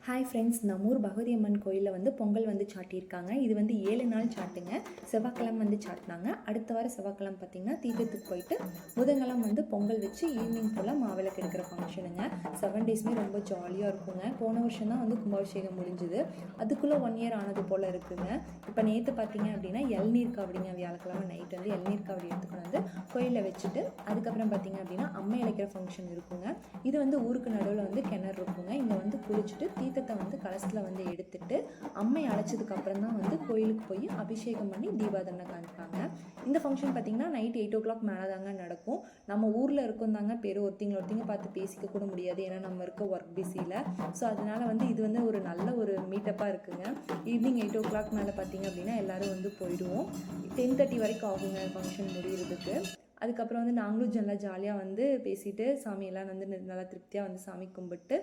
Hi friends, நம்மூர் பகவதி அம்மன் கோயிலில் வந்து பொங்கல் வந்து சாட்டியிருக்காங்க. இது வந்து 7 நாள் சாட்டுங்க. செவ்வாய்க்கிழமை வந்து சாட்டினாங்க. அடுத்த வாரம் செவ்வாய்க்கிழமை பார்த்திங்கன்னா தீர்த்தத்துக்கு போயிட்டு புதன்கிழமை வந்து பொங்கல் வச்சு ஈவினிங் போல் மாவிளக்கு எடுக்கிற ஃபங்க்ஷனுங்க. 7 டேஸுமே ரொம்ப ஜாலியாக இருக்குங்க. போன வருஷம் தான் வந்து கும்பாபிஷேகம் முடிஞ்சுது. அதுக்குள்ளே 1 இயர் ஆனது போல் இருக்குங்க. இப்போ நேற்று பார்த்திங்க அப்படின்னா இளநீர் காவடிங்க. வியாழக்கிழமை நைட் வந்து இளநீர் காவடி எடுத்துக்கொண்டு வந்து கோயிலில் வச்சுட்டு அதுக்கப்புறம் பார்த்திங்க அப்படின்னா அம்மை அழைக்கிற ஃபங்க்ஷன் இருக்குங்க. இது வந்து ஊருக்கு நடுவில் வந்து கிணறு இருக்குங்க. இங்கே வந்து குளிச்சுட்டு தீர்த்தத்தை வந்து கலசத்தில் வந்து எடுத்துட்டு அம்மை அழைச்சதுக்கு அப்புறம் தான் வந்து கோயிலுக்கு போய் அபிஷேகம் பண்ணி தீபாதனை காமிப்பாங்க. இந்த ஃபங்க்ஷன் பார்த்திங்கன்னா நைட் 8 o'clock மேலே தாங்க நடக்கும். நம்ம ஊரில் இருக்கோம் தாங்க ஒருத்திங்க பார்த்து பேசிக்க கூட முடியாது, ஏன்னா நம்ம இருக்க ஒர்க் பிஸியில். ஸோ அதனால வந்து இது வந்து ஒரு நல்ல ஒரு மீட்டப்பாக இருக்குங்க. ஈவினிங் 8 o'clock மேலே பார்த்திங்க அப்படின்னா எல்லோரும் வந்து போயிடுவோம். 10:30 வரைக்கும் ஆகுங்க ஃபங்க்ஷன் முடிகிறதுக்கு. அதுக்கப்புறம் வந்து நாங்களும் நல்லா ஜாலியாக வந்து பேசிட்டு சாமியெல்லாம் வந்து நல்லா திருப்தியாக வந்து சாமி கும்பிட்டு